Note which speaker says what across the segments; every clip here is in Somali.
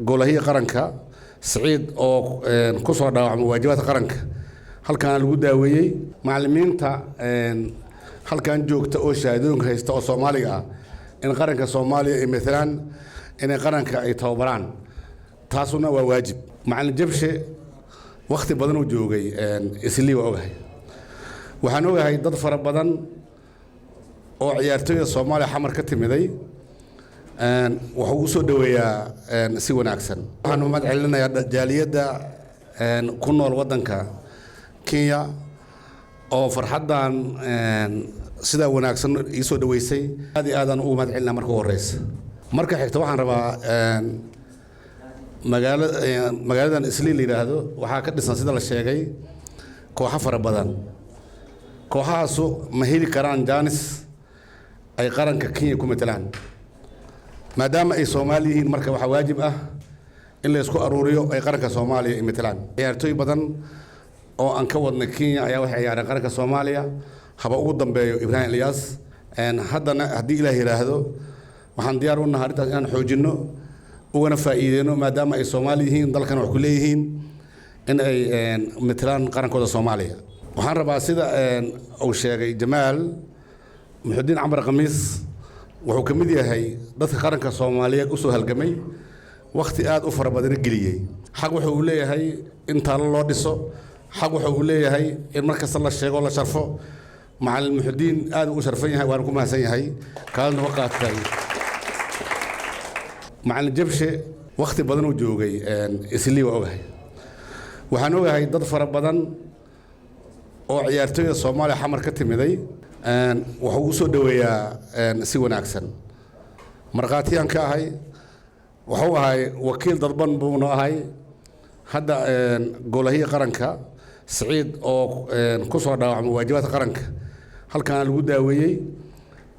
Speaker 1: golahiya qaranka Saciid oo ku soo dhaawacmay waajibaadka qaranka halkan lagu daaweeyay macallimiinta halkan joogta oo shahaadooyinka haysta oo Soomaaliga ah in qaranka Soomaaliya ay meelaan in qaranka ay tababaraan taasuna waa waajib macallin jabshe waqti badan uu joogay islii waa ogahay waxaan ogahay dad fara badan oo ciyaartooyda Soomaaliya xamar ka timiday wuxuu u soo dhaweeyaa si wanaagsan waxaan u madcelinayaa jaaliyada ku nool wadanka Kenya oo farxadan sida wanaagsan ii soo dhaweysay aad iyo aadan u madcelinaa marka horeysa marka xigta waxaan rabaa magaaladan Islii la yiraahdo waxaa ka dhisan sida la sheegay kooxo fara badan kooxahaas ma heli karaan jaanis ay qaranka Kenya ku metelaan maadaama ay Soomaali yihiin marka waxa waajib ah in la isku aruuriyo ay qaranka Soomaaliya ay metelaan ciyaartooy badan oo aan ka wadnay Kenya ayaa waxay ciyaareen qaranka Soomaaliya haba ugu dambeeyo Ibrahim Ilyas haddana haddii Ilaahay yiraahdo waxaan diyaar u nahay arintaas inaan xoojino ugana faa'iideyno maadaama ay Soomaali yihiin dalkan wax ku leeyihiin in ay metelaan qarankooda Soomaaliya waxaan rabaa sida uu sheegay Jamaal Muxudiin Camar Khamiis wuxuu ka mid yahay dadka qaranka Soomaaliyeed u soo halgamay waqti aad u fara badan geliyay xaq wuxuu leeyahay in taalo loo dhiso xaq wuxuu leeyahay in markasta la sheego la sharfo macallin Muxudiin aad u sharfan yahay waan ku mahadsan yahay kaalin waqaadkay macallin jabshe waqti badan uu joogay islii waa ogahay waxaan ogahay dad fara badan oo ciyaartooyda Soomaaliya xamar ka timiday wuxuu u soo dhaweeyaa si wanaagsan marqaatiyaan ka ahay wuxuu ahay wakiil dalban buu noo ahay hadda golahiya qaranka Saciid oo ku soo dhaawacmay waajibaadka qaranka halkan lagu daaweeyay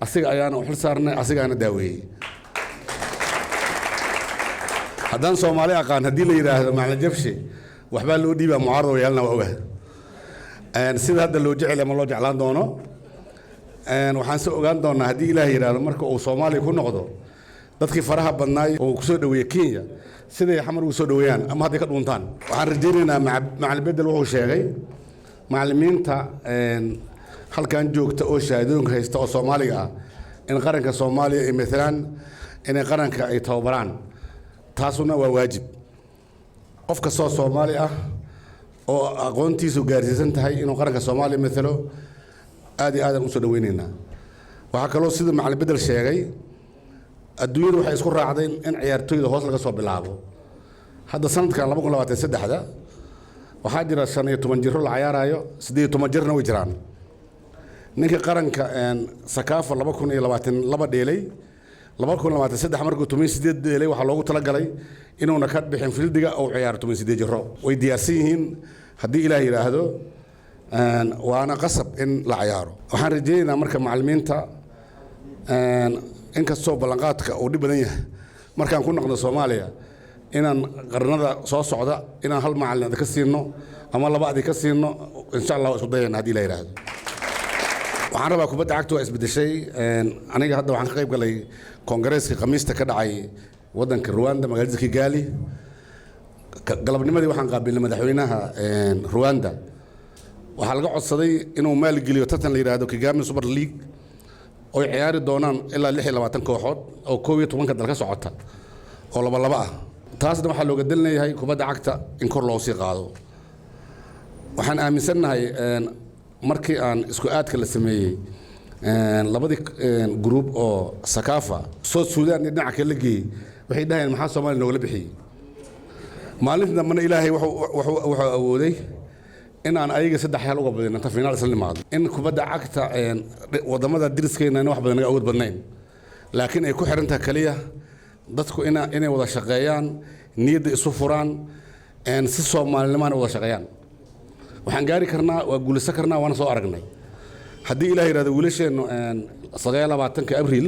Speaker 1: asiga ayaan u xil saarnay asigaana daaweeyay haddaan Soomaali aqaan haddii la yiraahdo macallin jabshe waxbaa loo dhiibaa mucaarado yeelna waa ogahay sida hadda loo jecel ama loo jeclaan doono waxaan soo ogaan doonaa haddii Ilaahay yiraahdo marka uu Soomaaliya ku noqdo dadkii faraha badnaay oo ku soo dhaweeyay Kenya siday xamar ugu soo dhaweeyaan ama hadday ka dhuuntaan waxaan rajaynaynaa macallin bedel wuxuu sheegay macallimiinta halkan joogta oo shahaadooyinka haysta oo Soomaaliga ah in qaranka Soomaaliya ay meelaan in qaranka ay tababaraan taasuna waa waajib qof kastoo Soomaali ah oo aqoontiisu gaarsiisan tahay inuu qaranka Soomaaliya meelo aad iyo aadan u soo dhaweynaynaa waxa kale oo sida macallin bedel sheegay adduunyadu waxay isku raacdeen in ciyaartooyda hoos laga soo bilaabo hadda sanadkan 2023 waxaa jira 15 jiro la ciyaarayo 18 jirna way jiraan ninka qaranka Sakafa 2022 dheelay 2023 markuu 18 dheelay waxa loogu talagalay inuu na ka bixin fildiga oo ciyaarto 18 jiro way diyaarsan yihiin haddii Ilaahay yiraahdo waana qasab in la ciyaaro waxaan rajaynaynaa marka macallimiinta in kastoo ballanqaadka uu dhib badan yahay markaan ku noqdo Soomaaliya inaan qarnada soo socda inaan hal macallin ka siino ama laba adi ka siino insha Allah isku dayana haddii la yiraahdo waxaan rabaa kubadda cagta waa isbedeshay aniga hadda waxaan ka qayb galay kongareeska Khamiista ka dhacay wadanka Rwanda magaalada Kigali galabnimadii waxaan qaabilay madaxweynaha Rwanda waxaa laga codsaday inuu maalgeliyo tartan la yiraahdo Kagame Super League oo ciyaari doonaan ilaa 26 kooxood oo 12 dal ka socota oo laba ah taasna waxaa looga dalinayaa kubadda cagta in kor loo sii qaado waxaan aaminsanahay markii aan isku aadka la sameeyay labadii group oo Sakafa South Sudan dhinaca kale geeyay waxay dhahayn maxaa Soomaaliya nooga bixiyay maalinta mana Ilaahay wuxuu awooday in aan ayaga saddex hal uga badin inta finaal isla nimaado in kubadda cagta wadamada diriskeenna wax badan naga awood badnayn laakiin ay ku xirantahay kaliya dadku inay wada shaqeeyaan niyadda isu furaan si Soomaalinimaan wada shaqeeyaan waxaan gaari karnaa waa guulaysan karnaa waana soo aragnay haddii Ilaahay yiraahdo wiilasheenu 29 Abriil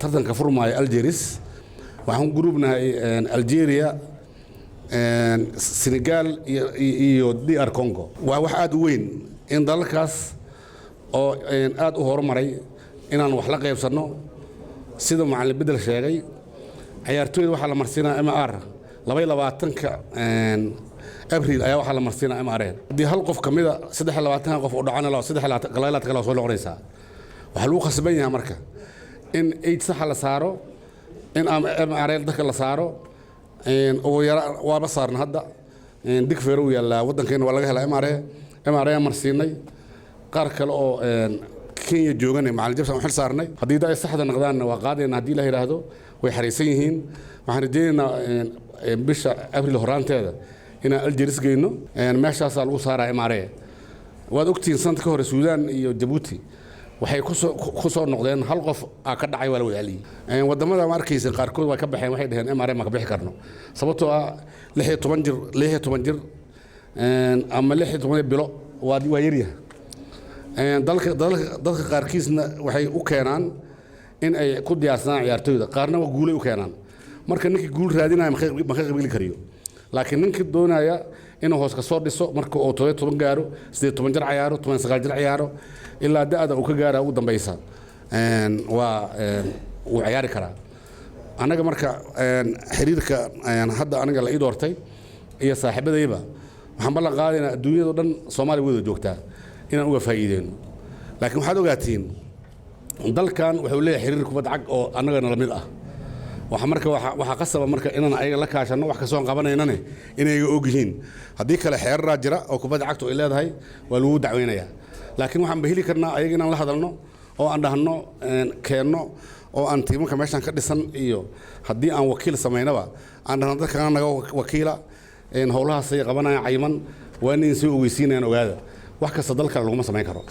Speaker 1: tartanka furmaayo Algeria waxaan gurubnahay Algeria Senegal iyo DR Congo waa wax aad u weyn in dalkaas oo aad u horumaray inaan wax la qaybsano sida macallin bedel sheegay ciyaartooyda waxa la marsiinaa MR لبي لبعتنك أبريل أيوة حلا مرسينا إمارين دي هالقف كمية سدح لبعتنها قف ودعنا له سدح قليلات كلا وصل عريسة وحلوقة سبينها مركة إن إيد صح لسارو إن إمارين دخل لسارو إن ويرا وبصارنا هذا إن ديك فيرو يلا ودن كين ولا جهلا إمارين مرسيني قارك لو كين جوجني مع الجبس محل صارني هدي ده صح ده نقدان وقاعدين هدي له هذا ويحرسينهن وحندينا بش أبريل هران هذا هنا الجريس جينو يعني ماشى صار صار إمارية وادوكتين سنت كهر السودان يجيبوتي وحي خصوصا نقدان هالقف أكد عي ولا ويالي يعني ودمنا ماركيز قاركود وكبح واحد هنا إمارية ما كبح كرنو صبته لحية تمنجر أما لحية تمنجر بلو وادي ويريه dalka qaarkiisna waxay u keenaan in ay ku diyaarsadaan ciyaartooyda qaarna waa guulay u keenaan marka ninkii guul raadinaya ma ka qaybgeli kariyo laakiin ninkii doonaya inuu hoos ka soo dhiso marka uu 17 gaaro 18 jir ciyaaro 19 jir ciyaaro ilaa da'da uu ka gaaro ugu dambaysa uu ciyaari karaa anaga marka xiriirka hadda aniga la ii doortay iyo saaxiibadayba waxaan ballan qaadaynaa adduunyada dhan Soomaaliya wada joogtaa inaan uga faa'iideyno laakiin waxaad ogaatiin dalkan wuxuu leeyahay xiriir kubad cag oo annagana la mid ah waxa qasaba marka inaan ayaga la kaashano wax ka soo qabanaynane inay og yihiin haddii kale xeerar jira oo kubad cagtu ay leedahay waa lagu dacweynayaa laakiin waxaan bahili karnaa ayaga inaan la hadalno oo aan dhahno keenno oo aan tiimanka meeshan ka dhisan iyo haddii aan wakiil samaynaba aan dhahno dadka naga wakiila howlahaas ay qabanayaan cayman waa in soo ogeysiinayaan ogaada wax kasta dalka laguma samayn karo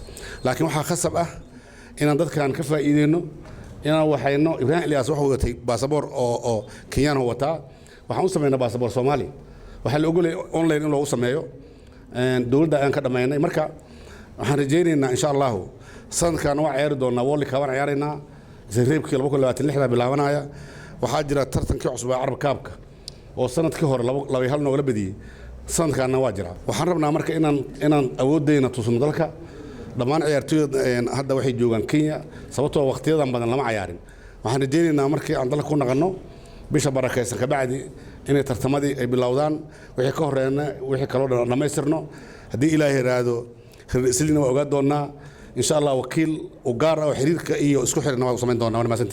Speaker 1: laakiin waxa khasab ah inaan dadkan ka faa'iideyno inaan waxayno Ibrahim Ilyas wuxuu watay baasaboor oo Kenyan wataa waxaan u sameynaa baasaboor Soomaali waxa la ogolay online in loo sameeyo dawladda aan ka dhameynay marka waxaan rajaynaynaa insha Allah sanadkan waa ciyaari doonaa World Cup aan ciyaaraynaa Zareebkii 2026 bilaabanaya waxaa jira tartankii cusub ee Arab Cup-ka oo sanadkii hore laba hal noola badiyay sanadkan waa jira waxaan rabnaa marka inaan awoodeyna tusno dalka dhammaan ciyaartooyda hadda waxay joogan Kenya sababtoo waqtiyadan badan lama ciyaarin waxaan rajaynaynaa markii aan dalka ku naqano bisha barakeysan ka bacdi inay tartamadii ay bilowdaan wixii ka horeeyna wixii kale oo dhamaystirno haddii Ilaahay yiraahdo silina waa ogaa doonaa insha Allah wakiil u gaar ah oo xiriirka iyo isku xirnaa waa samayn doonaa